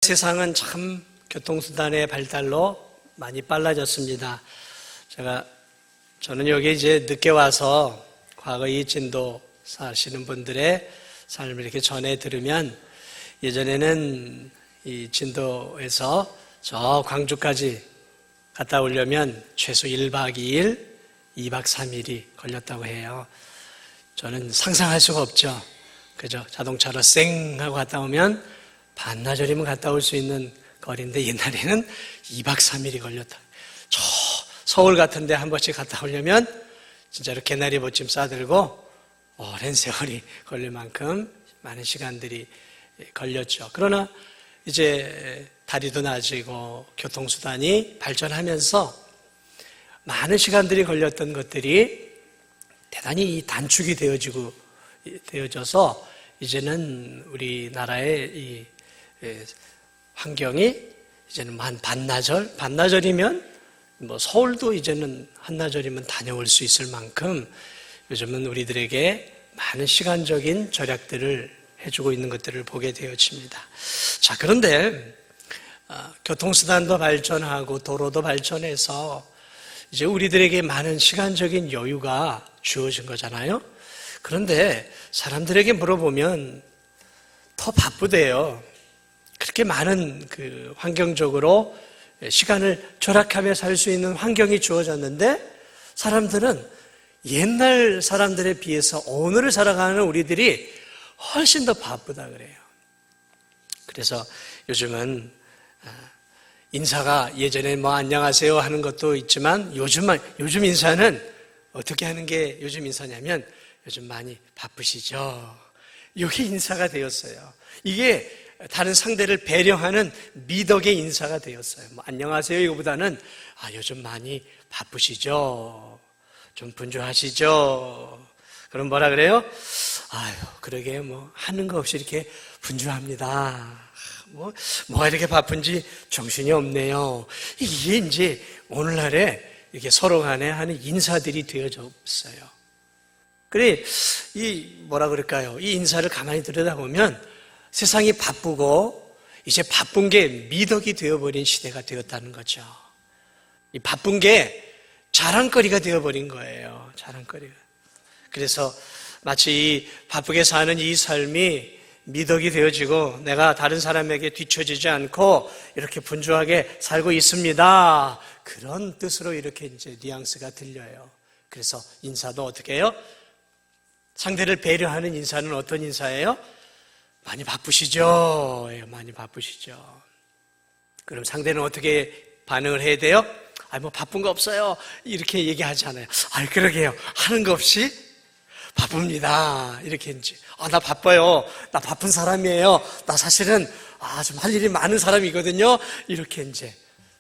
세상은 참 교통수단의 발달로 많이 빨라졌습니다. 저는 여기 이제 늦게 와서 과거 이 진도 사시는 분들의 삶을 이렇게 전해 들으면 예전에는 이 진도에서 저 광주까지 갔다 오려면 최소 1박 2일, 2박 3일이 걸렸다고 해요. 저는 상상할 수가 없죠. 그죠? 자동차로 쌩 하고 갔다 오면 반나절이면 갔다 올 수 있는 거리인데 옛날에는 2박 3일이 걸렸다. 저 서울 같은 데 한 번씩 갔다 오려면 진짜로 개나리 보침 싸들고 오랜 세월이 걸릴 만큼 많은 시간들이 걸렸죠. 그러나 이제 다리도 낮아지고 교통수단이 발전하면서 많은 시간들이 걸렸던 것들이 대단히 단축이 되어져서 이제는 우리나라의 이 환경이 이제는 한 반나절이면 뭐 서울도 이제는 한나절이면 다녀올 수 있을 만큼 요즘은 우리들에게 많은 시간적인 절약들을 해주고 있는 것들을 보게 되어집니다. 자, 그런데 교통수단도 발전하고 도로도 발전해서 이제 우리들에게 많은 시간적인 여유가 주어진 거잖아요. 그런데 사람들에게 물어보면 더 바쁘대요. 그렇게 많은 환경적으로 시간을 절약하며 살 수 있는 환경이 주어졌는데 사람들은 옛날 사람들에 비해서 오늘을 살아가는 우리들이 훨씬 더 바쁘다 그래요. 그래서 요즘은 인사가 예전에 뭐 안녕하세요 하는 것도 있지만 요즘 인사는 어떻게 하는 게 요즘 인사냐면 요즘 많이 바쁘시죠? 이게 인사가 되었어요. 이게 다른 상대를 배려하는 미덕의 인사가 되었어요. 뭐 안녕하세요 이거보다는 요즘 많이 바쁘시죠? 좀 분주하시죠? 그럼 뭐라 그래요? 그러게 뭐 하는 거 없이 이렇게 분주합니다. 뭐가 이렇게 바쁜지 정신이 없네요. 이게 이제 오늘날에 이렇게 서로 간에 하는 인사들이 되어졌어요. 그래, 뭐라 그럴까요? 이 인사를 가만히 들여다보면 세상이 바쁘고 이제 바쁜 게 미덕이 되어버린 시대가 되었다는 거죠. 이 바쁜 게 자랑거리가 되어버린 거예요. 자랑거리가. 그래서 마치 이 바쁘게 사는 이 삶이 미덕이 되어지고 내가 다른 사람에게 뒤처지지 않고 이렇게 분주하게 살고 있습니다. 그런 뜻으로 이렇게 이제 뉘앙스가 들려요. 그래서 인사도 어떻게 해요? 상대를 배려하는 인사는 어떤 인사예요? 많이 바쁘시죠? 많이 바쁘시죠? 그럼 상대는 어떻게 반응을 해야 돼요? 뭐 바쁜 거 없어요. 이렇게 얘기하잖아요. 그러게요. 하는 거 없이 바쁩니다. 이렇게 이제 나 바빠요. 나 바쁜 사람이에요. 나 사실은 좀 할 일이 많은 사람이거든요. 이렇게 이제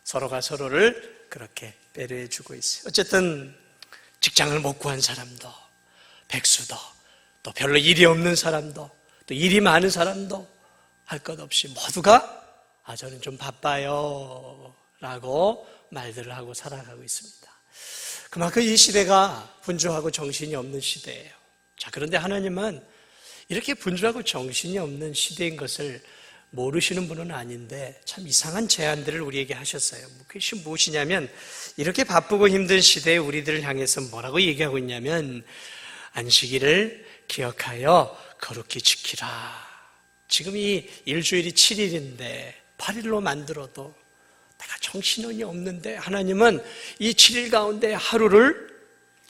서로가 서로를 그렇게 배려해 주고 있어요. 어쨌든 직장을 못 구한 사람도 백수도 또 별로 일이 없는 사람도 또 일이 많은 사람도 할 것 없이 모두가 저는 좀 바빠요 라고 말들을 하고 살아가고 있습니다. 그만큼 이 시대가 분주하고 정신이 없는 시대예요. 자, 그런데 하나님은 이렇게 분주하고 정신이 없는 시대인 것을 모르시는 분은 아닌데 참 이상한 제안들을 우리에게 하셨어요. 그것이 무엇이냐면 이렇게 바쁘고 힘든 시대에 우리들을 향해서 뭐라고 얘기하고 있냐면 안식일을 기억하여 거룩히 지키라. 지금 이 일주일이 7일인데 8일로 만들어도 내가 정신이 없는데 하나님은 이 7일 가운데 하루를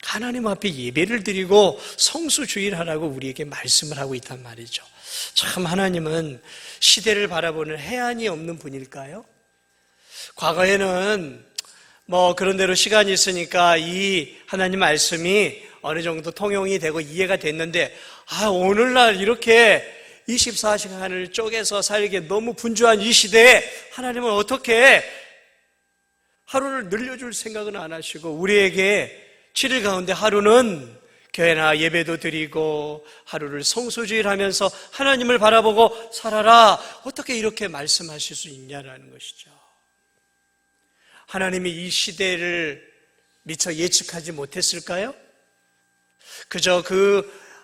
하나님 앞에 예배를 드리고 성수주의를 하라고 우리에게 말씀을 하고 있단 말이죠. 참 하나님은 시대를 바라보는 해안이 없는 분일까요? 과거에는 그런 대로 시간이 있으니까 이 하나님 말씀이 어느 정도 통용이 되고 이해가 됐는데 오늘날 이렇게 24시간을 쪼개서 살기에 너무 분주한 이 시대에 하나님은 어떻게 하루를 늘려줄 생각은 안 하시고 우리에게 7일 가운데 하루는 교회나 예배도 드리고 하루를 성소주의를 하면서 하나님을 바라보고 살아라. 어떻게 이렇게 말씀하실 수 있냐라는 것이죠. 하나님이 이 시대를 미처 예측하지 못했을까요? 그저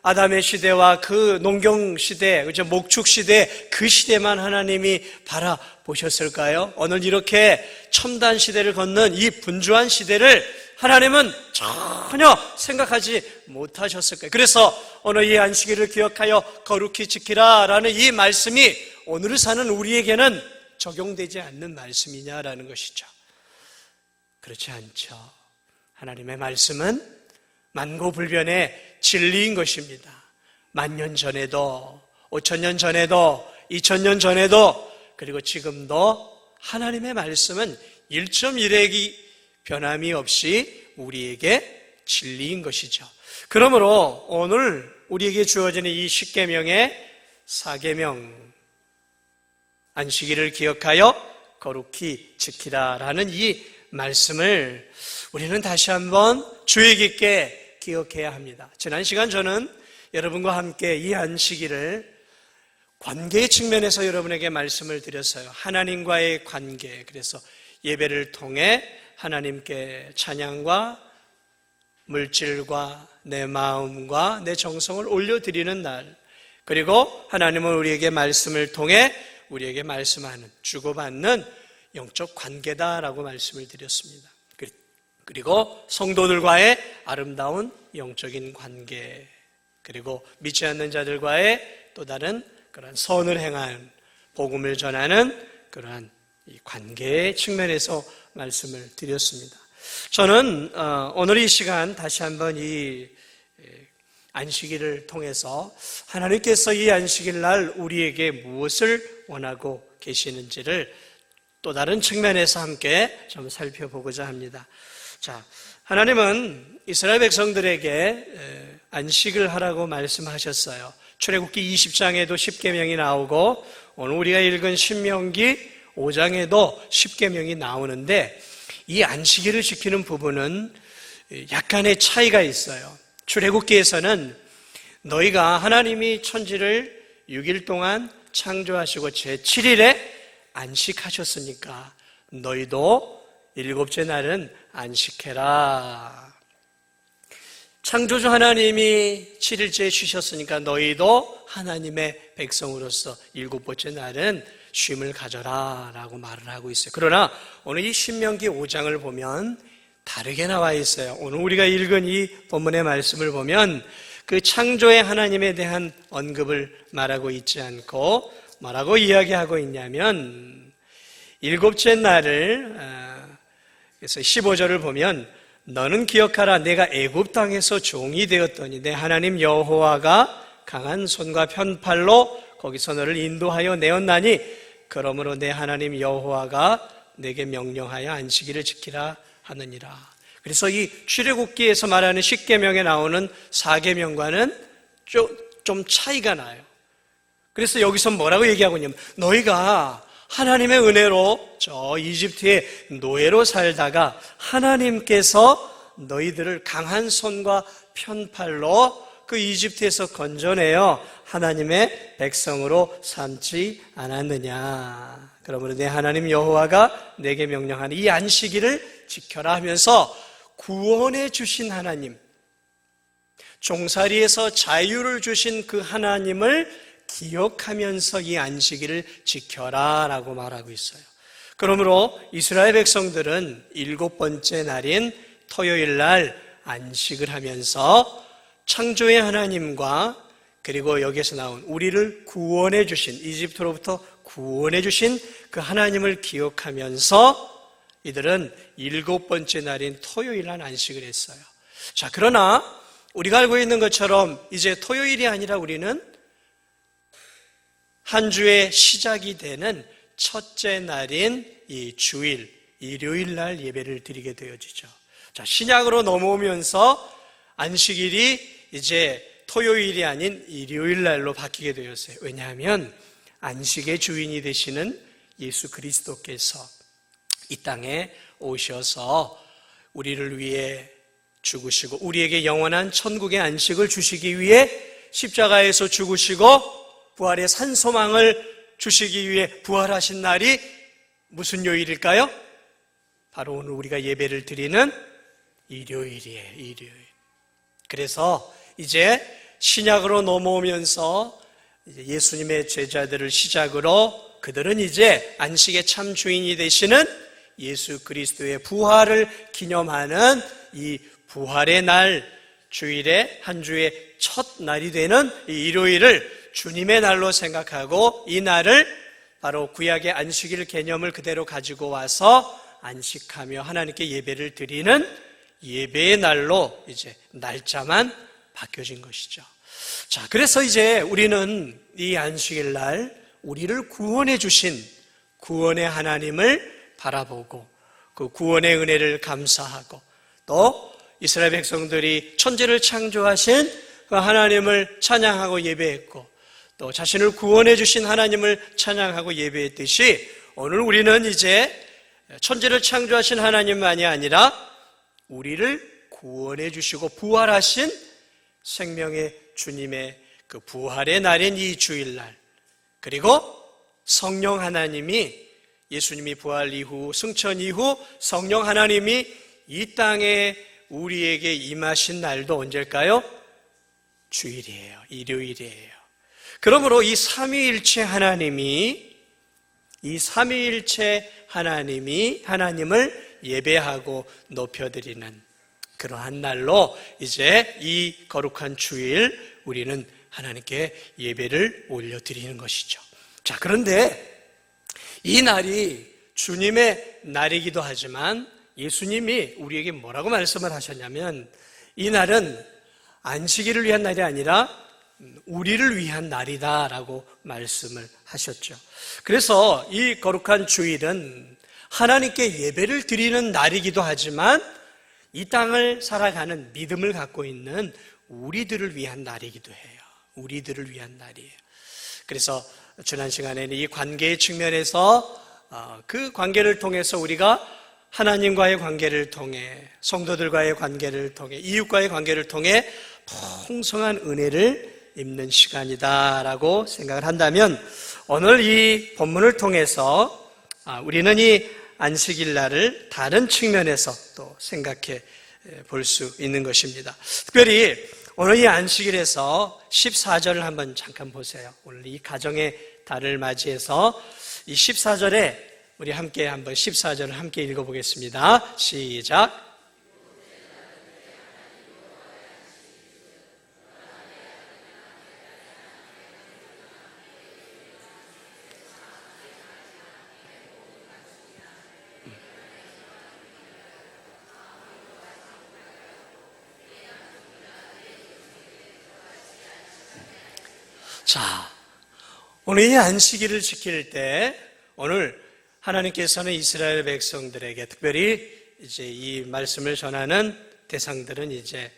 아담의 시대와 그 농경 시대, 목축 시대, 그 시대만 하나님이 바라보셨을까요? 오늘 이렇게 첨단 시대를 걷는 이 분주한 시대를 하나님은 전혀 생각하지 못하셨을 거예요. 그래서 오늘 이 안식일을 기억하여 거룩히 지키라 라는 이 말씀이 오늘을 사는 우리에게는 적용되지 않는 말씀이냐라는 것이죠. 그렇지 않죠. 하나님의 말씀은 만고불변의 진리인 것입니다. 1000년 전에도, 5000년 전에도, 2000년 전에도, 그리고 지금도 하나님의 말씀은 1.1핵이 변함이 없이 우리에게 진리인 것이죠. 그러므로 오늘 우리에게 주어지는 이 십계명의 4계명, 안식일을 기억하여 거룩히 지키라라는 이 말씀을 우리는 다시 한번 주의 깊게 기억해야 합니다. 지난 시간 저는 여러분과 함께 이 안식일을 관계의 측면에서 여러분에게 말씀을 드렸어요. 하나님과의 관계, 그래서 예배를 통해 하나님께 찬양과 물질과 내 마음과 내 정성을 올려드리는 날, 그리고 하나님은 우리에게 말씀을 통해 우리에게 말씀하는, 주고받는 영적 관계다라고 말씀을 드렸습니다. 그리고 성도들과의 아름다운 영적인 관계, 그리고 믿지 않는 자들과의 또 다른 그런 선을 행한, 복음을 전하는 그러한 이 관계의 측면에서 말씀을 드렸습니다. 저는 오늘 이 시간 다시 한번 이 안식일을 통해서 하나님께서 이 안식일 날 우리에게 무엇을 원하고 계시는지를 또 다른 측면에서 함께 좀 살펴보고자 합니다. 자, 하나님은 이스라엘 백성들에게 안식을 하라고 말씀하셨어요. 출애굽기 20장에도 십계명이 나오고 오늘 우리가 읽은 신명기 5장에도 십계명이 나오는데 이 안식일을 지키는 부분은 약간의 차이가 있어요. 출애굽기에서는 너희가 하나님이 천지를 6일 동안 창조하시고 제7일에 안식하셨으니까 너희도 7째 날은 안식해라. 창조주 하나님이 7일째에 쉬셨으니까 너희도 하나님의 백성으로서 7번째 날은 쉼을 가져라 라고 말을 하고 있어요. 그러나 오늘 이 신명기 5장을 보면 다르게 나와 있어요. 오늘 우리가 읽은 이 본문의 말씀을 보면 그 창조의 하나님에 대한 언급을 말하고 있지 않고 뭐라고 이야기하고 있냐면 7째 날을, 그래서 15절을 보면 너는 기억하라. 내가 애굽 땅에서 종이 되었더니 내 하나님 여호와가 강한 손과 편팔로 거기서 너를 인도하여 내었나니 그러므로 내 하나님 여호와가 내게 명령하여 안식일을 지키라 하느니라. 그래서 이 출애굽기에서 말하는 십계명에 나오는 4계명과는 좀 차이가 나요. 그래서 여기서 뭐라고 얘기하고 있냐면 너희가 하나님의 은혜로 저 이집트의 노예로 살다가 하나님께서 너희들을 강한 손과 편팔로 그 이집트에서 건져내어 하나님의 백성으로 삼지 않았느냐. 그러므로 내 하나님 여호와가 내게 명령하는 이 안식일을 지켜라 하면서 구원해 주신 하나님, 종살이에서 자유를 주신 그 하나님을 기억하면서 이 안식일을 지켜라 라고 말하고 있어요. 그러므로 이스라엘 백성들은 7번째 날인 토요일 날 안식을 하면서 창조의 하나님과 그리고 여기에서 나온 우리를 구원해 주신, 이집트로부터 구원해 주신 그 하나님을 기억하면서 이들은 7번째 날인 토요일 날 안식을 했어요. 자, 그러나 우리가 알고 있는 것처럼 이제 토요일이 아니라 우리는 한 주의 시작이 되는 첫째 날인 이 주일, 일요일 날 예배를 드리게 되어지죠. 자, 신약으로 넘어오면서 안식일이 이제 토요일이 아닌 일요일 날로 바뀌게 되었어요. 왜냐하면 안식의 주인이 되시는 예수 그리스도께서 이 땅에 오셔서 우리를 위해 죽으시고 우리에게 영원한 천국의 안식을 주시기 위해 십자가에서 죽으시고 부활의 산소망을 주시기 위해 부활하신 날이 무슨 요일일까요? 바로 오늘 우리가 예배를 드리는 일요일이에요. 일요일. 그래서 이제 신약으로 넘어오면서 이제 예수님의 제자들을 시작으로 그들은 이제 안식의 참 주인이 되시는 예수 그리스도의 부활을 기념하는 이 부활의 날, 주일의 한 주의 첫 날이 되는 이 일요일을 주님의 날로 생각하고 이 날을 바로 구약의 안식일 개념을 그대로 가지고 와서 안식하며 하나님께 예배를 드리는 예배의 날로 이제 날짜만 바뀌어진 것이죠. 자, 그래서 이제 우리는 이 안식일 날 우리를 구원해 주신 구원의 하나님을 바라보고 그 구원의 은혜를 감사하고 또 이스라엘 백성들이 천지를 창조하신 그 하나님을 찬양하고 예배했고 또 자신을 구원해 주신 하나님을 찬양하고 예배했듯이 오늘 우리는 이제 천지를 창조하신 하나님만이 아니라 우리를 구원해 주시고 부활하신 생명의 주님의 그 부활의 날인 이 주일날, 그리고 성령 하나님이 예수님이 부활 이후 승천 이후 성령 하나님이 이 땅에 우리에게 임하신 날도 언제일까요? 주일이에요. 일요일이에요. 그러므로 이 삼위일체 하나님이 하나님을 예배하고 높여드리는 그러한 날로 이제 이 거룩한 주일 우리는 하나님께 예배를 올려드리는 것이죠. 자, 그런데 이 날이 주님의 날이기도 하지만 예수님이 우리에게 뭐라고 말씀을 하셨냐면 이 날은 안식일을 위한 날이 아니라 우리를 위한 날이다라고 말씀을 하셨죠. 그래서 이 거룩한 주일은 하나님께 예배를 드리는 날이기도 하지만 이 땅을 살아가는 믿음을 갖고 있는 우리들을 위한 날이기도 해요. 우리들을 위한 날이에요. 그래서 지난 시간에는 이 관계의 측면에서 그 관계를 통해서 우리가 하나님과의 관계를 통해 성도들과의 관계를 통해 이웃과의 관계를 통해 풍성한 은혜를 입는 시간이다라고 생각을 한다면 오늘 이 본문을 통해서 우리는 이 안식일 날을 다른 측면에서 또 생각해 볼 수 있는 것입니다. 특별히 오늘 이 안식일에서 14절을 한번 잠깐 보세요. 오늘 이 가정의 달을 맞이해서 이 14절에 우리 함께 한번 14절을 함께 읽어보겠습니다. 시작. 자, 오늘 이 안식일을 지킬 때 오늘 하나님께서는 이스라엘 백성들에게 특별히 이제 이 말씀을 전하는 대상들은 이제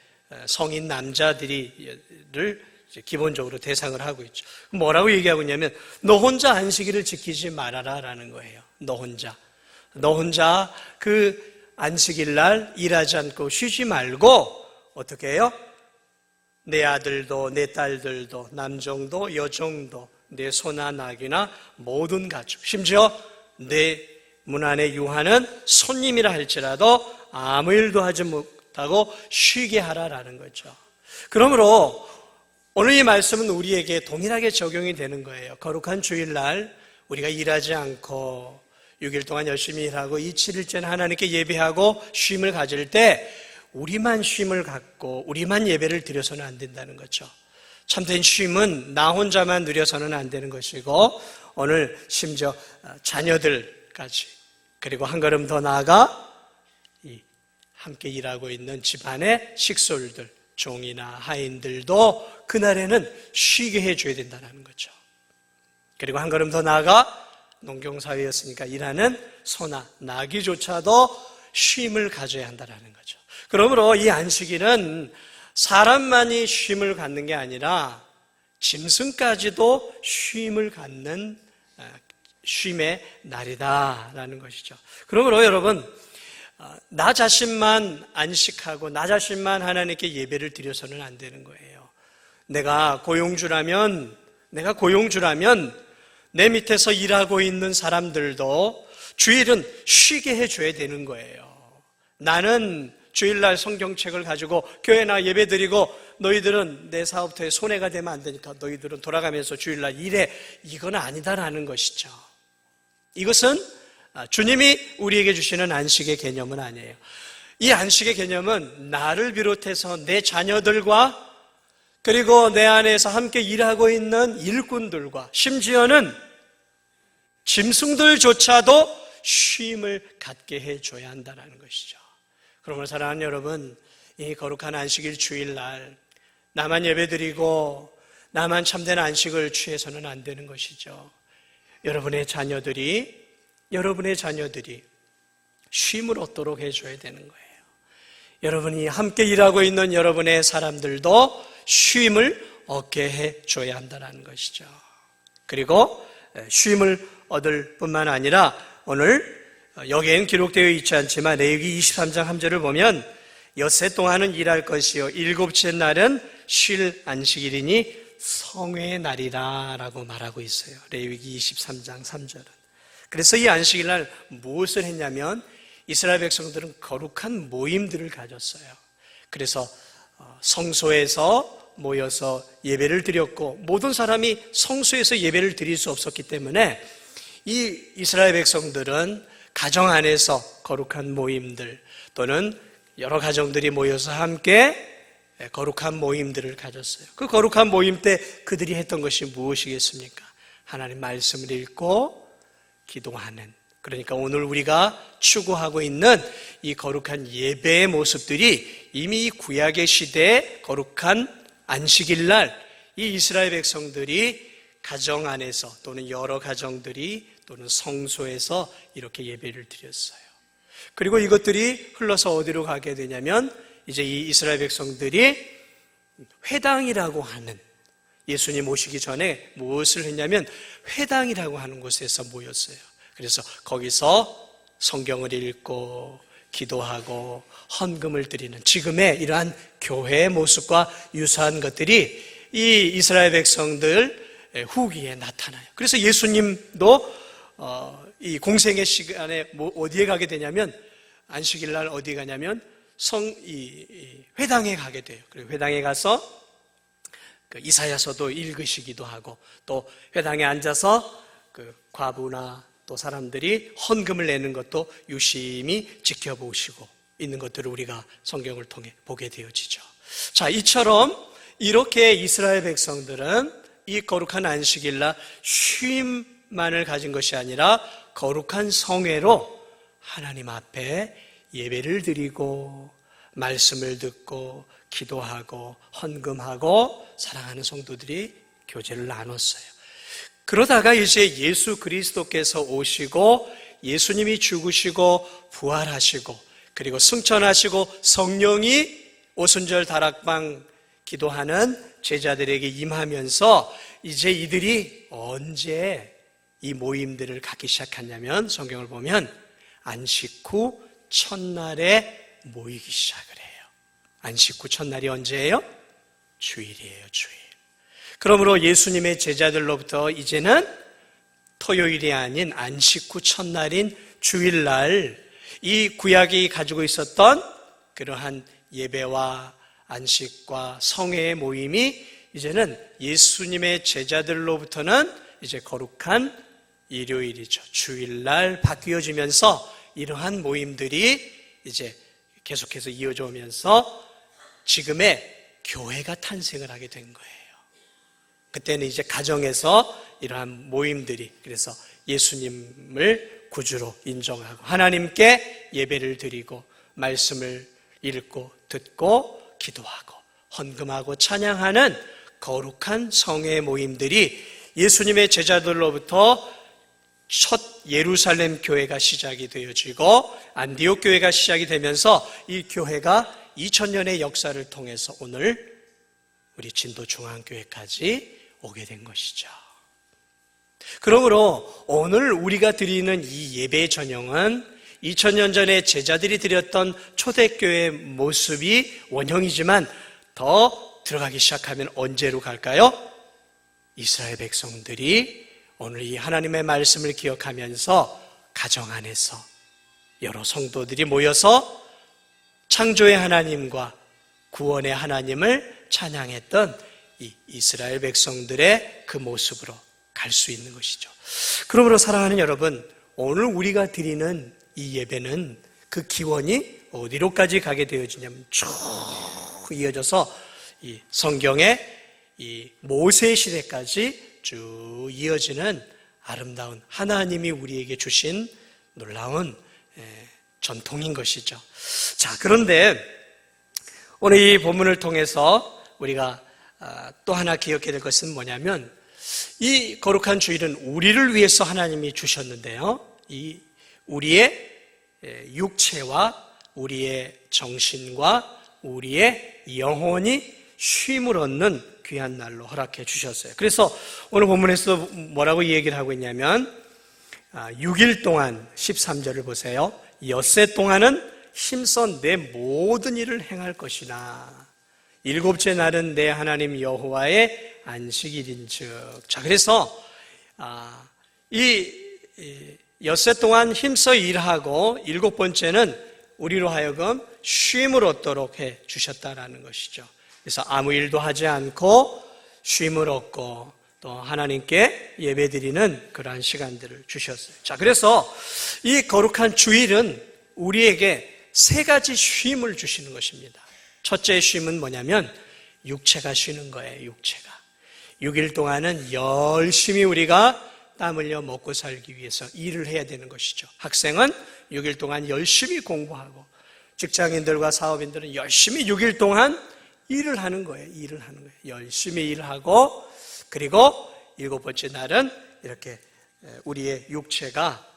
성인 남자들을 기본적으로 대상을 하고 있죠. 뭐라고 얘기하고 있냐면 너 혼자 안식일을 지키지 말아라라는 거예요. 너 혼자 그 안식일 날 일하지 않고 쉬지 말고 어떻게 해요? 내 아들도 내 딸들도 남종도 여종도 내 소나 낙이나 모든 가축 심지어 내 문 안에 유하는 손님이라 할지라도 아무 일도 하지 못하고 쉬게 하라라는 거죠. 그러므로 오늘 이 말씀은 우리에게 동일하게 적용이 되는 거예요. 거룩한 주일날 우리가 일하지 않고 6일 동안 열심히 일하고 이 7일째는 하나님께 예배하고 쉼을 가질 때 우리만 쉼을 갖고 우리만 예배를 드려서는 안 된다는 거죠. 참된 쉼은 나 혼자만 누려서는 안 되는 것이고 오늘 심지어 자녀들까지 그리고 한 걸음 더 나아가 함께 일하고 있는 집안의 식솔들, 종이나 하인들도 그날에는 쉬게 해줘야 된다는 거죠. 그리고 한 걸음 더 나아가 농경사회였으니까 일하는 소나 나귀조차도 쉼을 가져야 한다는 거죠. 그러므로 이 안식일은 사람만이 쉼을 갖는 게 아니라 짐승까지도 쉼을 갖는 쉼의 날이다라는 것이죠. 그러므로 여러분, 나 자신만 안식하고 나 자신만 하나님께 예배를 드려서는 안 되는 거예요. 내가 고용주라면 내 밑에서 일하고 있는 사람들도 주일은 쉬게 해줘야 되는 거예요. 나는 주일날 성경책을 가지고 교회나 예배드리고 너희들은 내 사업터에 손해가 되면 안 되니까 너희들은 돌아가면서 주일날 일해. 이건 아니다라는 것이죠. 이것은 주님이 우리에게 주시는 안식의 개념은 아니에요. 이 안식의 개념은 나를 비롯해서 내 자녀들과 그리고 내 안에서 함께 일하고 있는 일꾼들과 심지어는 짐승들조차도 쉼을 갖게 해줘야 한다는 것이죠. 그러므로 사랑하는 여러분, 이 거룩한 안식일 주일날 나만 예배드리고 나만 참된 안식을 취해서는 안 되는 것이죠. 여러분의 자녀들이 쉼을 얻도록 해줘야 되는 거예요. 여러분이 함께 일하고 있는 여러분의 사람들도 쉼을 얻게 해줘야 한다는 것이죠. 그리고 쉼을 얻을 뿐만 아니라 오늘 여기엔 기록되어 있지 않지만 레위기 23장 3절을 보면 엿새 동안은 일할 것이요 일곱째 날은 쉴 안식일이니 성회의 날이라 라고 말하고 있어요. 레위기 23장 3절은. 그래서 이 안식일날 무엇을 했냐면 이스라엘 백성들은 거룩한 모임들을 가졌어요. 그래서 성소에서 모여서 예배를 드렸고 모든 사람이 성소에서 예배를 드릴 수 없었기 때문에 이 이스라엘 백성들은 가정 안에서 거룩한 모임들 또는 여러 가정들이 모여서 함께 거룩한 모임들을 가졌어요. 그 거룩한 모임 때 그들이 했던 것이 무엇이겠습니까? 하나님 말씀을 읽고 기도하는, 그러니까 오늘 우리가 추구하고 있는 이 거룩한 예배의 모습들이 이미 구약의 시대에 거룩한 안식일날 이 이스라엘 백성들이 가정 안에서 또는 여러 가정들이 또는 성소에서 이렇게 예배를 드렸어요. 그리고 이것들이 흘러서 어디로 가게 되냐면 이제 이 이스라엘 백성들이 회당이라고 하는, 예수님 오시기 전에 무엇을 했냐면 회당이라고 하는 곳에서 모였어요. 그래서 거기서 성경을 읽고 기도하고 헌금을 드리는 지금의 이러한 교회의 모습과 유사한 것들이 이 이스라엘 백성들 후기에 나타나요. 그래서 예수님도 이 공생의 시간에 어디에 가게 되냐면 안식일날 어디 가냐면 회당에 가게 돼요. 그리고 회당에 가서 이사야서도 읽으시기도 하고 또 회당에 앉아서 과부나 또 사람들이 헌금을 내는 것도 유심히 지켜보시고 있는 것들을 우리가 성경을 통해 보게 되어지죠. 자, 이처럼 이렇게 이스라엘 백성들은 이 거룩한 안식일날 쉼만을 가진 것이 아니라 거룩한 성회로 하나님 앞에 예배를 드리고 말씀을 듣고 기도하고 헌금하고 사랑하는 성도들이 교제를 나눴어요. 그러다가 이제 예수 그리스도께서 오시고 예수님이 죽으시고 부활하시고 그리고 승천하시고 성령이 오순절 다락방 기도하는 제자들에게 임하면서 이제 이들이 언제 이 모임들을 갖기 시작했냐면 성경을 보면 안식 후 첫날에 모이기 시작을 해요. 안식 후 첫날이 언제예요? 주일이에요, 주일. 그러므로 예수님의 제자들로부터 이제는 토요일이 아닌 안식 후 첫날인 주일날 이 구약이 가지고 있었던 그러한 예배와 안식과 성회의 모임이 이제는 예수님의 제자들로부터는 이제 거룩한 일요일이죠. 주일날 바뀌어지면서 이러한 모임들이 이제 계속해서 이어져 오면서 지금의 교회가 탄생을 하게 된 거예요. 그때는 이제 가정에서 이러한 모임들이 그래서 예수님을 구주로 인정하고 하나님께 예배를 드리고 말씀을 읽고 듣고 기도하고 헌금하고 찬양하는 거룩한 성회 모임들이 예수님의 제자들로부터 첫 예루살렘 교회가 시작이 되어지고 안디옥 교회가 시작이 되면서 이 교회가 2000년의 역사를 통해서 오늘 우리 진도중앙교회까지 오게 된 것이죠. 그러므로 오늘 우리가 드리는 이 예배 전형은 2000년 전에 제자들이 드렸던 초대교회의 모습이 원형이지만 더 들어가기 시작하면 언제로 갈까요? 이스라엘 백성들이 오늘 이 하나님의 말씀을 기억하면서 가정 안에서 여러 성도들이 모여서 창조의 하나님과 구원의 하나님을 찬양했던 이 이스라엘 백성들의 그 모습으로 갈 수 있는 것이죠. 그러므로 사랑하는 여러분, 오늘 우리가 드리는 이 예배는 그 기원이 어디로까지 가게 되어지냐면 쭉 이어져서 이 성경의 이 모세 시대까지 쭉 이어지는 아름다운 하나님이 우리에게 주신 놀라운 전통인 것이죠. 자, 그런데 오늘 이 본문을 통해서 우리가 또 하나 기억해야 될 것은 뭐냐면 이 거룩한 주일은 우리를 위해서 하나님이 주셨는데요. 이 우리의 육체와 우리의 정신과 우리의 영혼이 쉼을 얻는 귀한 날로 허락해 주셨어요. 그래서 오늘 본문에서 뭐라고 얘기를 하고 있냐면 6일 동안 13절을 보세요. 엿새 동안은 힘써 내 모든 일을 행할 것이나 일곱째 날은 내 하나님 여호와의 안식일인즉. 자, 그래서 이 엿새 동안 힘써 일하고 일곱 번째는 우리로 하여금 쉼을 얻도록 해 주셨다라는 것이죠. 그래서 아무 일도 하지 않고 쉼을 얻고 또 하나님께 예배드리는 그러한 시간들을 주셨어요. 자, 그래서 이 거룩한 주일은 우리에게 세 가지 쉼을 주시는 것입니다. 첫째 쉼은 뭐냐면 육체가 쉬는 거예요. 육체가 6일 동안은 열심히 우리가 땀 흘려 먹고 살기 위해서 일을 해야 되는 것이죠. 학생은 6일 동안 열심히 공부하고 직장인들과 사업인들은 열심히 6일 동안 일을 하는 거예요. 일을 하는 거예요. 열심히 일하고 그리고 일곱 번째 날은 이렇게 우리의 육체가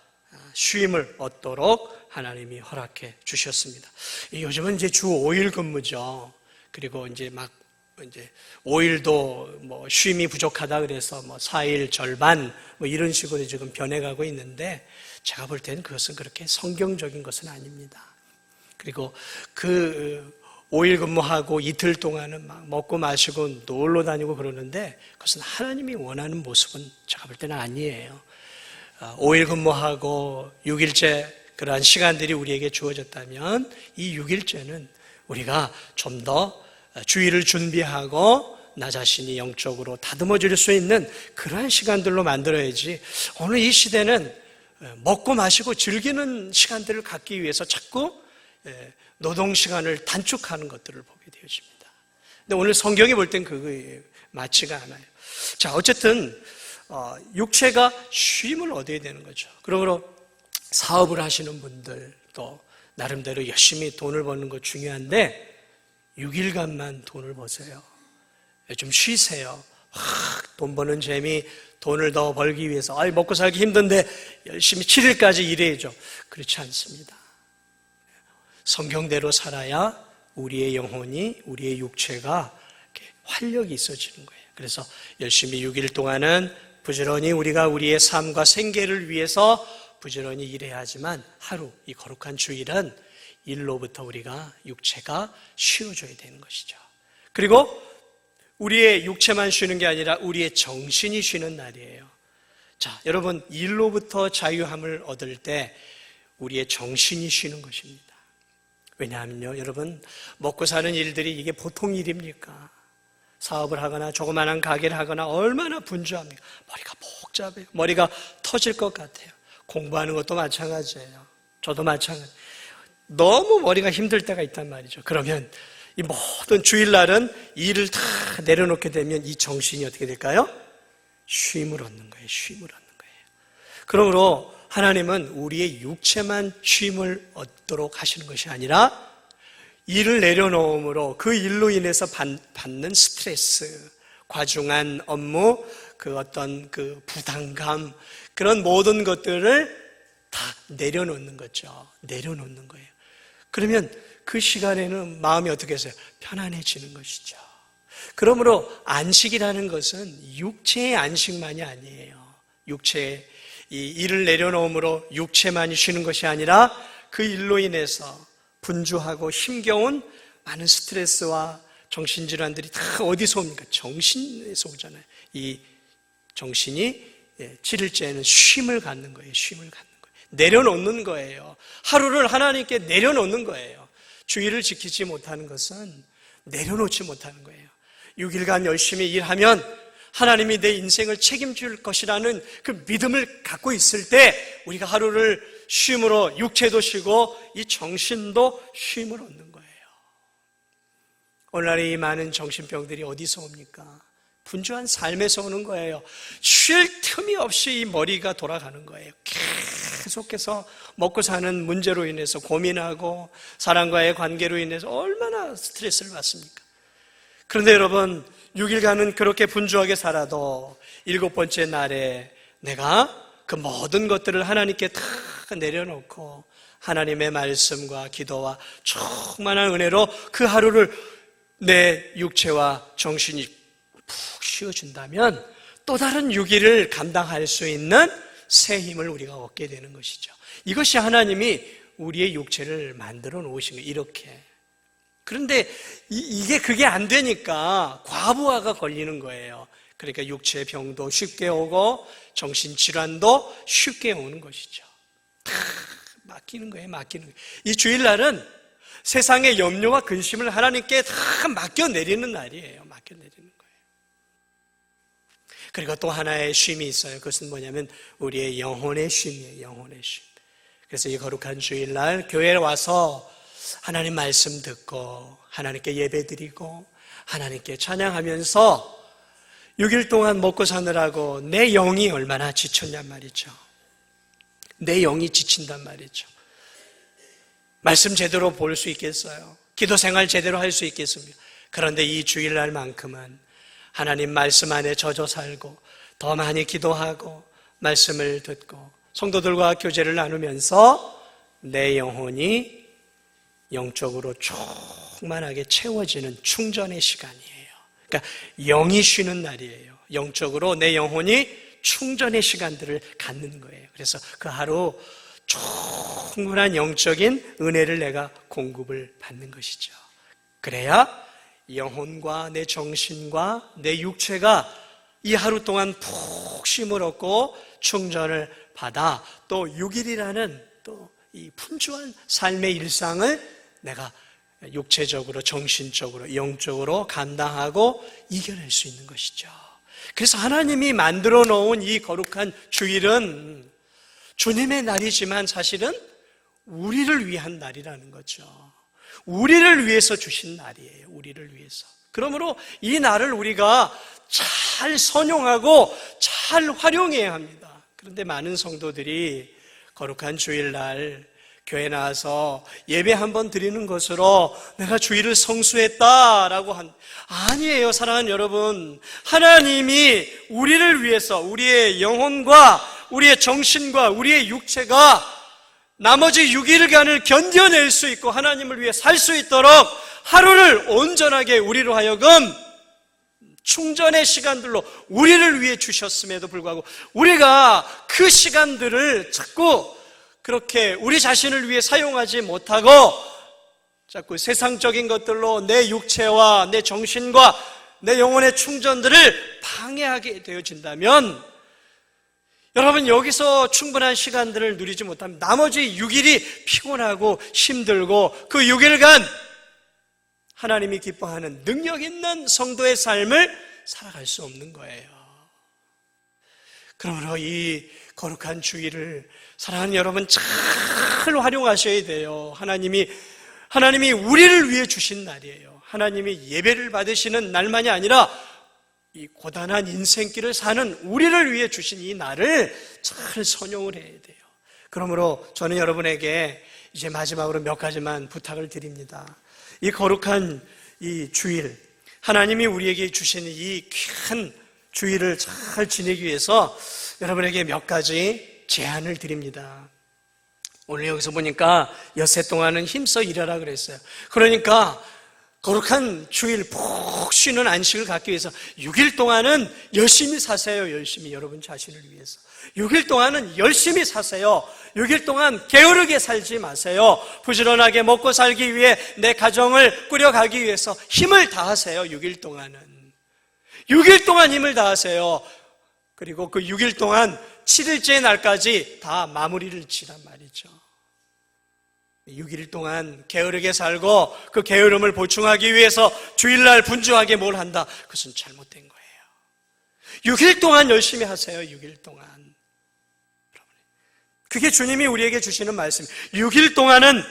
쉼을 얻도록 하나님이 허락해 주셨습니다. 요즘은 이제 주 5일 근무죠. 그리고 이제 5일도 뭐 쉼이 부족하다 그래서 뭐 4일 절반 뭐 이런 식으로 지금 변해가고 있는데 제가 볼 때는 그것은 그렇게 성경적인 것은 아닙니다. 그리고 그 5일 근무하고 이틀 동안은 막 먹고 마시고 놀러 다니고 그러는데 그것은 하나님이 원하는 모습은 제가 볼 때는 아니에요. 5일 근무하고 6일째 그러한 시간들이 우리에게 주어졌다면 이 6일째는 우리가 좀 더 주일을 준비하고 나 자신이 영적으로 다듬어질 수 있는 그러한 시간들로 만들어야지 오늘 이 시대는 먹고 마시고 즐기는 시간들을 갖기 위해서 자꾸 노동 시간을 단축하는 것들을 보게 되어집니다. 근데 오늘 성경이 볼 땐 그게 맞지가 않아요. 자, 어쨌든 육체가 쉼을 얻어야 되는 거죠. 그러므로 사업을 하시는 분들 또 나름대로 열심히 돈을 버는 거 중요한데 6일간만 돈을 버세요. 좀 쉬세요. 돈 버는 재미, 돈을 더 벌기 위해서 먹고 살기 힘든데 열심히 7일까지 일해야죠. 그렇지 않습니다. 성경대로 살아야 우리의 영혼이, 우리의 육체가 이렇게 활력이 있어지는 거예요. 그래서 열심히 6일 동안은 부지런히 우리가 우리의 삶과 생계를 위해서 부지런히 일해야 하지만 하루, 이 거룩한 주일은 일로부터 우리가 육체가 쉬어줘야 되는 것이죠. 그리고 우리의 육체만 쉬는 게 아니라 우리의 정신이 쉬는 날이에요. 자, 여러분, 일로부터 자유함을 얻을 때 우리의 정신이 쉬는 것입니다. 왜냐하면요, 여러분, 먹고 사는 일들이 이게 보통 일입니까? 사업을 하거나 조그마한 가게를 하거나 얼마나 분주합니까? 머리가 복잡해요. 머리가 터질 것 같아요. 공부하는 것도 마찬가지예요. 저도 마찬가지예요. 너무 머리가 힘들 때가 있단 말이죠. 그러면 이 모든 주일날은 일을 다 내려놓게 되면 이 정신이 어떻게 될까요? 쉼을 얻는 거예요. 쉼을 얻는 거예요. 그러므로 하나님은 우리의 육체만 쉼을 얻도록 하시는 것이 아니라 일을 내려놓음으로 그 일로 인해서 받는 스트레스, 과중한 업무, 그 어떤 그 부담감, 그런 모든 것들을 다 내려놓는 거죠. 내려놓는 거예요. 그러면 그 시간에는 마음이 어떻게 해서요? 편안해지는 것이죠. 그러므로 안식이라는 것은 육체의 안식만이 아니에요. 육체의 이 일을 내려놓음으로 육체만이 쉬는 것이 아니라 그 일로 인해서 분주하고 힘겨운 많은 스트레스와 정신질환들이 다 어디서 옵니까? 정신에서 오잖아요. 이 정신이 7일째에는 쉼을 갖는 거예요. 쉼을 갖는 거예요. 내려놓는 거예요. 하루를 하나님께 내려놓는 거예요. 주의를 지키지 못하는 것은 내려놓지 못하는 거예요. 6일간 열심히 일하면 하나님이 내 인생을 책임질 것이라는 그 믿음을 갖고 있을 때 우리가 하루를 쉼으로, 육체도 쉬고 이 정신도 쉼을 얻는 거예요. 오늘날 이 많은 정신병들이 어디서 옵니까? 분주한 삶에서 오는 거예요. 쉴 틈이 없이 이 머리가 돌아가는 거예요. 계속해서 먹고 사는 문제로 인해서 고민하고 사람과의 관계로 인해서 얼마나 스트레스를 받습니까? 그런데 여러분, 6일간은 그렇게 분주하게 살아도 7번째 날에 내가 그 모든 것들을 하나님께 다 내려놓고 하나님의 말씀과 기도와 충만한 은혜로 그 하루를 내 육체와 정신이 푹 쉬어준다면 또 다른 6일을 감당할 수 있는 새 힘을 우리가 얻게 되는 것이죠. 이것이 하나님이 우리의 육체를 만들어 놓으신 거예요. 이렇게. 그런데 그게 안 되니까 과부하가 걸리는 거예요. 그러니까 육체 병도 쉽게 오고 정신질환도 쉽게 오는 것이죠. 다 맡기는 거예요. 이 주일날은 세상의 염려와 근심을 하나님께 다 맡겨내리는 날이에요. 맡겨내리는 거예요. 그리고 또 하나의 쉼이 있어요. 그것은 뭐냐면 우리의 영혼의 쉼이에요. 영혼의 쉼. 그래서 이 거룩한 주일날 교회에 와서 하나님 말씀 듣고 하나님께 예배드리고 하나님께 찬양하면서 6일 동안 먹고 사느라고 내 영이 얼마나 지쳤냔 말이죠. 내 영이 지친단 말이죠. 말씀 제대로 볼 수 있겠어요? 기도 생활 제대로 할 수 있겠습니까? 그런데 이 주일날만큼은 하나님 말씀 안에 젖어 살고 더 많이 기도하고 말씀을 듣고 성도들과 교제를 나누면서 내 영혼이 영적으로 충만하게 채워지는 충전의 시간이에요. 그러니까 영이 쉬는 날이에요. 영적으로 내 영혼이 충전의 시간들을 갖는 거예요. 그래서 그 하루 충분한 영적인 은혜를 내가 공급을 받는 것이죠. 그래야 영혼과 내 정신과 내 육체가 이 하루 동안 푹 쉼을 얻고 충전을 받아 또 6일이라는 또 이 분주한 삶의 일상을 내가 육체적으로, 정신적으로, 영적으로 감당하고 이겨낼 수 있는 것이죠. 그래서 하나님이 만들어 놓은 이 거룩한 주일은 주님의 날이지만 사실은 우리를 위한 날이라는 거죠. 우리를 위해서 주신 날이에요. 우리를 위해서. 그러므로 이 날을 우리가 잘 선용하고 잘 활용해야 합니다. 그런데 많은 성도들이 거룩한 주일날 교회 나와서 예배 한번 드리는 것으로 내가 주일을 성수했다라고 아니에요. 사랑하는 여러분, 하나님이 우리를 위해서 우리의 영혼과 우리의 정신과 우리의 육체가 나머지 6일간을 견뎌낼 수 있고 하나님을 위해 살 수 있도록 하루를 온전하게 우리로 하여금 충전의 시간들로 우리를 위해 주셨음에도 불구하고 우리가 그 시간들을 자꾸 그렇게 우리 자신을 위해 사용하지 못하고 자꾸 세상적인 것들로 내 육체와 내 정신과 내 영혼의 충전들을 방해하게 되어진다면 여러분 여기서 충분한 시간들을 누리지 못하면 나머지 6일이 피곤하고 힘들고 그 6일간 하나님이 기뻐하는 능력 있는 성도의 삶을 살아갈 수 없는 거예요. 그러므로 이 거룩한 주일을 사랑하는 여러분 잘 활용하셔야 돼요. 하나님이 우리를 위해 주신 날이에요. 하나님이 예배를 받으시는 날만이 아니라 이 고단한 인생길을 사는 우리를 위해 주신 이 날을 잘 선용을 해야 돼요. 그러므로 저는 여러분에게 이제 마지막으로 몇 가지만 부탁을 드립니다. 이 거룩한 이 주일, 하나님이 우리에게 주신 이 귀한 주일을 잘 지내기 위해서 여러분에게 몇 가지 제안을 드립니다. 오늘 여기서 보니까 엿새 동안은 힘써 일하라 그랬어요. 그러니까 거룩한 주일 푹 쉬는 안식을 갖기 위해서 6일 동안은 열심히 사세요. 열심히 여러분 자신을 위해서 6일 동안은 열심히 사세요. 6일 동안 게으르게 살지 마세요. 부지런하게 먹고 살기 위해 내 가정을 꾸려가기 위해서 힘을 다하세요. 6일 동안은 6일 동안 힘을 다하세요. 그리고 그 6일 동안 7일째 날까지 다 마무리를 지란 말이죠. 6일 동안 게으르게 살고 그 게으름을 보충하기 위해서 주일날 분주하게 뭘 한다. 그것은 잘못된 거예요. 6일 동안 열심히 하세요. 6일 동안. 그게 주님이 우리에게 주시는 말씀. 6일 동안은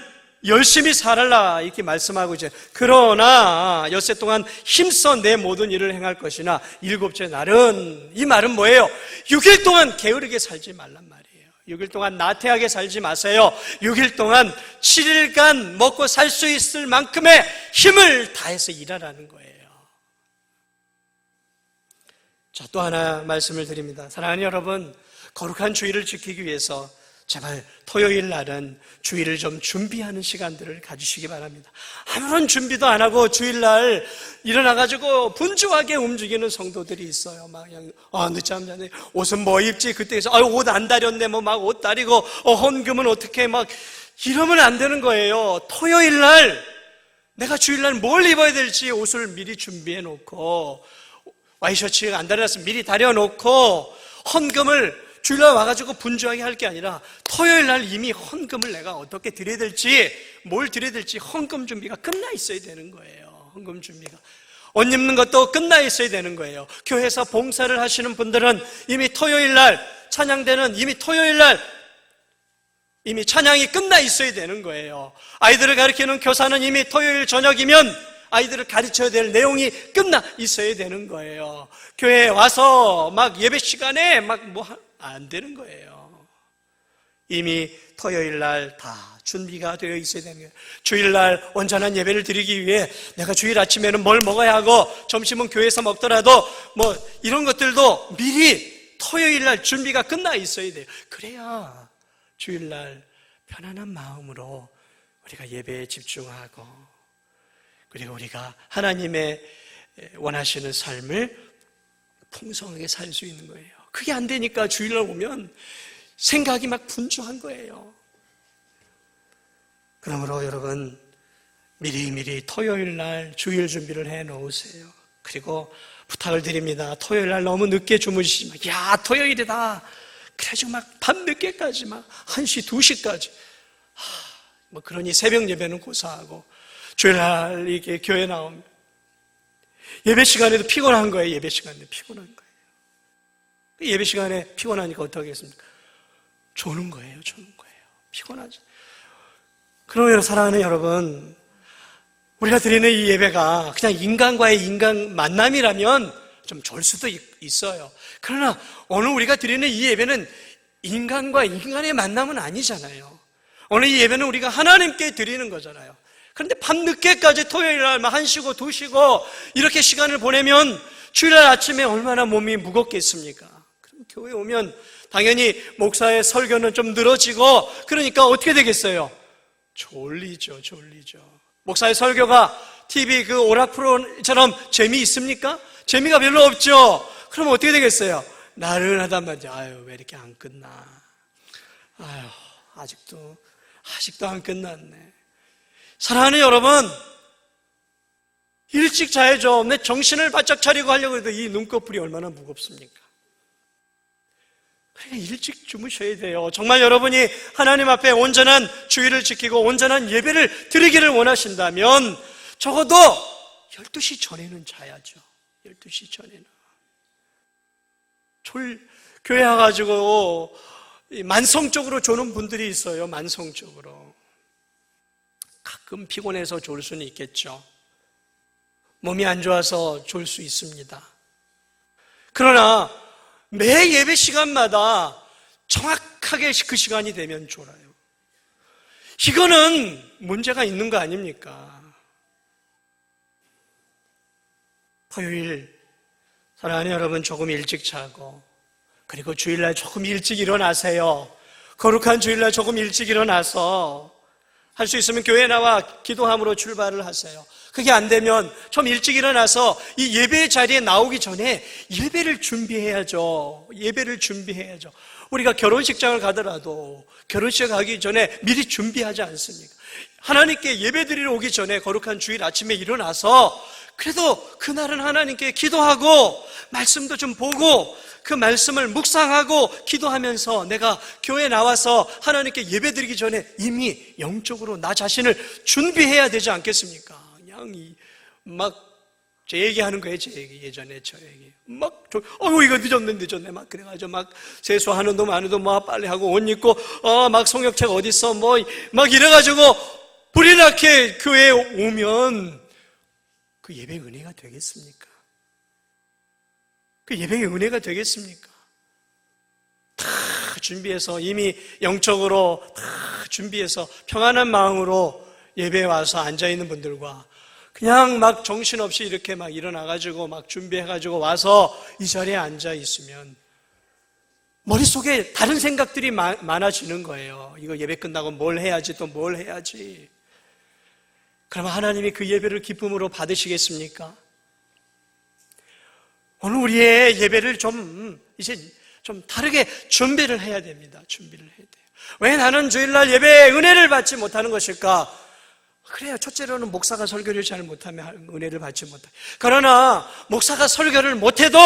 열심히 살아라 이렇게 말씀하고 이제 그러나 엿새 동안 힘써 내 모든 일을 행할 것이나 일곱째 날은, 이 말은 뭐예요? 6일 동안 게으르게 살지 말란 말이에요. 6일 동안 나태하게 살지 마세요. 6일 동안 7일간 먹고 살 수 있을 만큼의 힘을 다해서 일하라는 거예요. 자, 또 하나 말씀을 드립니다. 사랑하는 여러분, 거룩한 주일을 지키기 위해서 제발 토요일 날은 주일을 좀 준비하는 시간들을 가지시기 바랍니다. 아무런 준비도 안 하고 주일날 일어나가지고 분주하게 움직이는 성도들이 있어요. 막 그냥 늦잠 자네. 옷은 뭐 입지? 그때에서 옷 안 다렸네. 뭐 막 옷 다리고 헌금은 어떻게 막 이러면 안 되는 거예요. 토요일 날 내가 주일날 뭘 입어야 될지 옷을 미리 준비해 놓고 와이셔츠 안 다렸으면 미리 다려놓고 헌금을 주일날 와가지고 분주하게 할 게 아니라 토요일 날 이미 헌금을 내가 어떻게 드려야 될지, 뭘 드려야 될지 헌금 준비가 끝나 있어야 되는 거예요. 헌금 준비가. 옷 입는 것도 끝나 있어야 되는 거예요. 교회에서 봉사를 하시는 분들은 이미 토요일 날 찬양대는 이미 토요일 날 이미 찬양이 끝나 있어야 되는 거예요. 아이들을 가르치는 교사는 이미 토요일 저녁이면 아이들을 가르쳐야 될 내용이 끝나 있어야 되는 거예요. 교회에 와서 막 예배 시간에 막 안 되는 거예요. 이미 토요일 날 다 준비가 되어 있어야 되는 거예요. 주일 날 온전한 예배를 드리기 위해 내가 주일 아침에는 뭘 먹어야 하고 점심은 교회에서 먹더라도 뭐 이런 것들도 미리 토요일 날 준비가 끝나 있어야 돼요. 그래야 주일 날 편안한 마음으로 우리가 예배에 집중하고 그리고 우리가 하나님의 원하시는 삶을 풍성하게 살 수 있는 거예요. 그게 안 되니까 주일날 오면 생각이 막 분주한 거예요. 그러므로 여러분 미리미리 토요일날 주일 준비를 해 놓으세요. 그리고 부탁을 드립니다. 토요일날 너무 늦게 주무시지 마. 야, 토요일이다. 그래가지고 막 밤늦게까지 막 1시, 2시까지. 뭐 그러니 새벽 예배는 고사하고 주일날 이렇게 교회 나오면 예배 시간에도 피곤한 거예요. 예배 시간에도 피곤한 거예요. 예배 시간에 피곤하니까 어떻게 하겠습니까? 조는 거예요. 피곤하죠. 그러면 사랑하는 여러분, 우리가 드리는 이 예배가 그냥 인간과의 인간 만남이라면 좀 좋을 수도 있어요. 그러나 오늘 우리가 드리는 이 예배는 인간과 인간의 만남은 아니잖아요. 오늘 이 예배는 우리가 하나님께 드리는 거잖아요. 그런데 밤늦게까지 토요일 날 1시고 2시고 이렇게 시간을 보내면 주일날 아침에 얼마나 몸이 무겁겠습니까? 그럼 교회 오면 당연히 목사의 설교는 좀 늘어지고 그러니까 어떻게 되겠어요? 졸리죠. 목사의 설교가 TV 그 오락 프로처럼 재미있습니까? 재미가 별로 없죠. 그럼 어떻게 되겠어요? 나른하단 말이죠. 아유, 왜 이렇게 안 끝나? 아유, 아직도 안 끝났네. 사랑하는 여러분, 일찍 자야죠. 내 정신을 바짝 차리고 하려고 해도 이 눈꺼풀이 얼마나 무겁습니까? 그러니까 일찍 주무셔야 돼요. 정말 여러분이 하나님 앞에 온전한 주의를 지키고 온전한 예배를 드리기를 원하신다면 적어도 12시 전에는 자야죠. 12시 전에는. 교회 와가지고 만성적으로 조는 분들이 있어요. 만성적으로. 가끔 피곤해서 졸 수는 있겠죠. 몸이 안 좋아서 졸 수 있습니다. 그러나 매 예배 시간마다 정확하게 그 시간이 되면 졸아요. 이거는 문제가 있는 거 아닙니까? 토요일 사랑하는 여러분 조금 일찍 자고 그리고 주일날 조금 일찍 일어나세요. 거룩한 주일날 조금 일찍 일어나서 할 수 있으면 교회에 나와 기도함으로 출발을 하세요. 그게 안 되면 좀 일찍 일어나서 이 예배 자리에 나오기 전에 예배를 준비해야죠. 우리가 결혼식장을 가더라도 결혼식 가기 전에 미리 준비하지 않습니까? 하나님께 예배드리러 오기 전에 거룩한 주일 아침에 일어나서 그래도 그날은 하나님께 기도하고 말씀도 좀 보고 그 말씀을 묵상하고 기도하면서 내가 교회에 나와서 하나님께 예배드리기 전에 이미 영적으로 나 자신을 준비해야 되지 않겠습니까? 그냥 제 얘기하는 거예요. 제 얘기. 예전에 저 얘기. 이거 늦었네. 막 그래가지고 막 세수하는 놈, 마는 놈, 빨리 하고 옷 입고, 막 성역책 어딨어, 막 이래가지고 불이 나게 교회에 오면 그 예배 은혜가 되겠습니까? 그 예배의 은혜가 되겠습니까? 다 준비해서 이미 영적으로 다 준비해서 평안한 마음으로 예배에 와서 앉아있는 분들과 그냥 막 정신없이 이렇게 막 일어나가지고 막 준비해가지고 와서 이 자리에 앉아있으면 머릿속에 다른 생각들이 많아지는 거예요. 이거 예배 끝나고 뭘 해야지, 또 뭘 해야지. 그러면 하나님이 그 예배를 기쁨으로 받으시겠습니까? 오늘 우리의 예배를 이제 좀 다르게 준비를 해야 됩니다. 준비를 해야 돼요. 왜 나는 주일날 예배에 은혜를 받지 못하는 것일까? 그래요. 첫째로는 목사가 설교를 잘 못하면 은혜를 받지 못해요. 그러나 목사가 설교를 못해도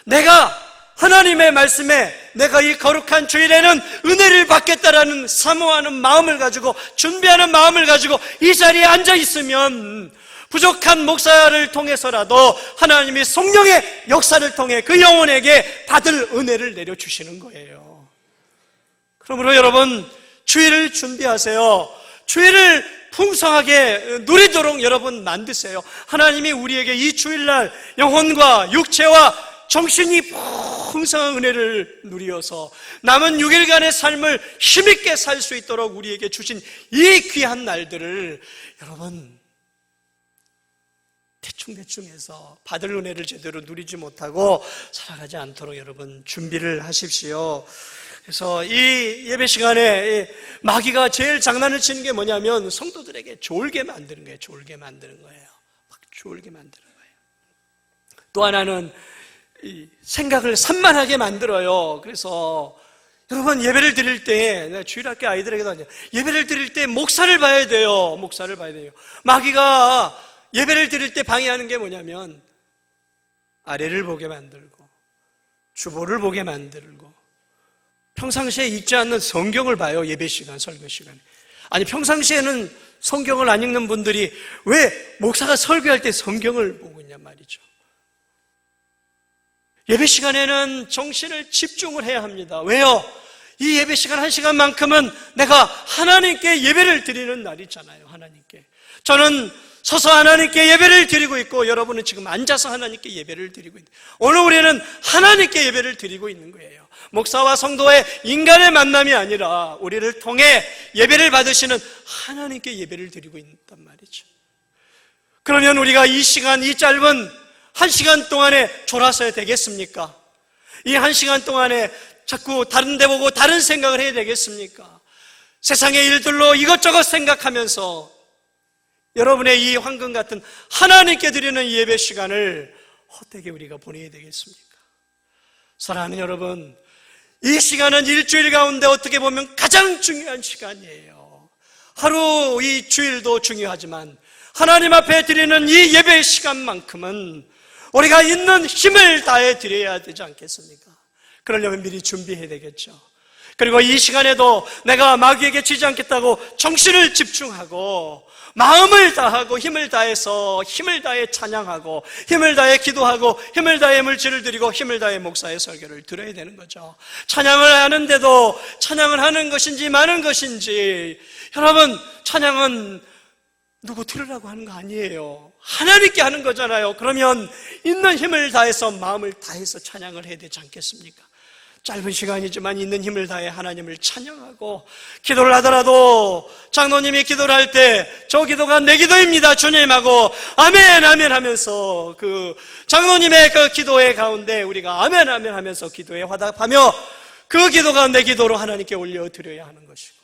내가 하나님의 말씀에 내가 이 거룩한 주일에는 은혜를 받겠다라는 사모하는 마음을 가지고 준비하는 마음을 가지고 이 자리에 앉아 있으면 부족한 목사를 통해서라도 하나님이 성령의 역사를 통해 그 영혼에게 받을 은혜를 내려주시는 거예요. 그러므로 여러분 주일을 준비하세요. 주일을 풍성하게 누리도록 여러분 만드세요. 하나님이 우리에게 이 주일날 영혼과 육체와 정신이 풍성한 은혜를 누리어서 남은 6일간의 삶을 힘있게 살 수 있도록 우리에게 주신 이 귀한 날들을 여러분 대충 해서 받을 은혜를 제대로 누리지 못하고 살아가지 않도록 여러분 준비를 하십시오. 그래서 이 예배 시간에 마귀가 제일 장난을 치는 게 뭐냐면 성도들에게 졸게 만드는 거예요. 졸게 만드는 거예요. 막 졸게 만드는 거예요. 또 하나는 생각을 산만하게 만들어요. 그래서 여러분 예배를 드릴 때 내가 주일학교 아이들에게도 하죠. 예배를 드릴 때 목사를 봐야 돼요. 목사를 봐야 돼요. 마귀가 예배를 드릴 때 방해하는 게 뭐냐면 아래를 보게 만들고 주보를 보게 만들고 평상시에 읽지 않는 성경을 봐요. 예배 시간, 설교 시간에. 아니 평상시에는 성경을 안 읽는 분들이 왜 목사가 설교할 때 성경을 보고 있냔 말이죠. 예배 시간에는 정신을 집중을 해야 합니다. 왜요? 이 예배 시간 1시간만큼은 내가 하나님께 예배를 드리는 날이잖아요. 하나님께. 저는 서서 하나님께 예배를 드리고 있고 여러분은 지금 앉아서 하나님께 예배를 드리고 있는 거예요. 오늘 우리는 하나님께 예배를 드리고 있는 거예요. 목사와 성도의 인간의 만남이 아니라 우리를 통해 예배를 받으시는 하나님께 예배를 드리고 있단 말이죠. 그러면 우리가 이 시간, 이 짧은 1시간 동안에 졸아서야 되겠습니까? 이 1시간 동안에 자꾸 다른 데 보고 다른 생각을 해야 되겠습니까? 세상의 일들로 이것저것 생각하면서 여러분의 이 황금 같은 하나님께 드리는 예배 시간을 헛되게 우리가 보내야 되겠습니까? 사랑하는 여러분, 이 시간은 일주일 가운데 어떻게 보면 가장 중요한 시간이에요. 하루 이 주일도 중요하지만 하나님 앞에 드리는 이 예배 시간만큼은 우리가 있는 힘을 다해 드려야 되지 않겠습니까? 그러려면 미리 준비해야 되겠죠. 그리고 이 시간에도 내가 마귀에게 지지 않겠다고 정신을 집중하고 마음을 다하고 힘을 다해서 힘을 다해 찬양하고 힘을 다해 기도하고 힘을 다해 물질을 드리고 힘을 다해 목사의 설교를 들어야 되는 거죠. 찬양을 하는데도 찬양을 하는 것인지 마는 것인지 여러분 찬양은 누구 들으라고 하는 거 아니에요. 하나님께 하는 거잖아요. 그러면 있는 힘을 다해서 마음을 다해서 찬양을 해야 되지 않겠습니까? 짧은 시간이지만 있는 힘을 다해 하나님을 찬양하고 기도를 하더라도 장로님이 기도를 할 때 저 기도가 내 기도입니다 주님 하고 아멘 아멘 하면서 그 장로님의 그 기도의 가운데 우리가 아멘 아멘 하면서 기도에 화답하며 그 기도가 내 기도로 하나님께 올려드려야 하는 것이고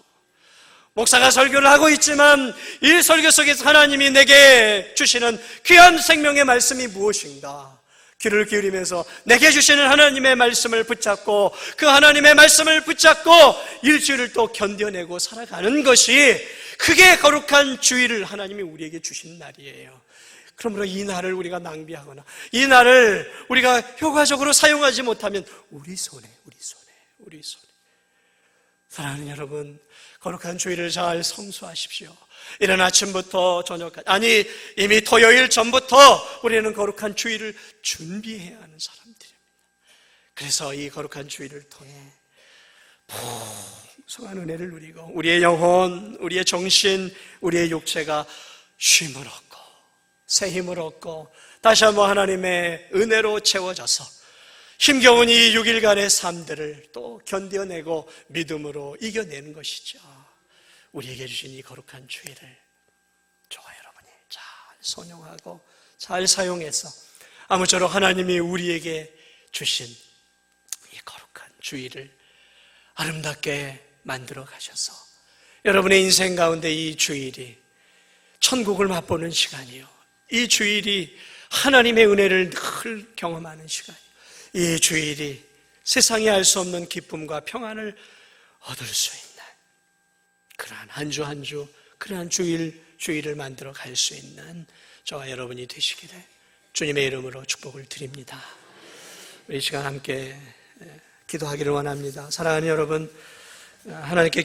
목사가 설교를 하고 있지만 이 설교 속에서 하나님이 내게 주시는 귀한 생명의 말씀이 무엇인가? 귀를 기울이면서 내게 주시는 하나님의 말씀을 붙잡고 그 하나님의 말씀을 붙잡고 일주일을 또 견뎌내고 살아가는 것이 그게 거룩한 주일을 하나님이 우리에게 주신 날이에요. 그러므로 이 날을 우리가 낭비하거나 이 날을 우리가 효과적으로 사용하지 못하면 우리 손에 사랑하는 여러분, 거룩한 주일을 잘 성수하십시오. 이른 아침부터 저녁까지, 아니 이미 토요일 전부터 우리는 거룩한 주일을 준비해야 하는 사람들입니다. 그래서 이 거룩한 주일을 통해 풍성한 은혜를 누리고 우리의 영혼, 우리의 정신, 우리의 육체가 쉼을 얻고 새 힘을 얻고 다시 한번 하나님의 은혜로 채워져서 힘겨운 이 6일간의 삶들을 또 견뎌내고 믿음으로 이겨내는 것이죠. 우리에게 주신 이 거룩한 주일을 저와 여러분이 잘 선용하고 잘 사용해서 아무쪼록 하나님이 우리에게 주신 이 거룩한 주일을 아름답게 만들어 가셔서 여러분의 인생 가운데 이 주일이 천국을 맛보는 시간이요, 이 주일이 하나님의 은혜를 늘 경험하는 시간이요, 이 주일이 세상이 알 수 없는 기쁨과 평안을 얻을 수 있는 그러한 한 주 한 주, 그러한 주일을 만들어 갈 수 있는 저와 여러분이 되시기를 주님의 이름으로 축복을 드립니다. 우리 이 시간 함께 기도하기를 원합니다. 사랑하는 여러분, 하나님께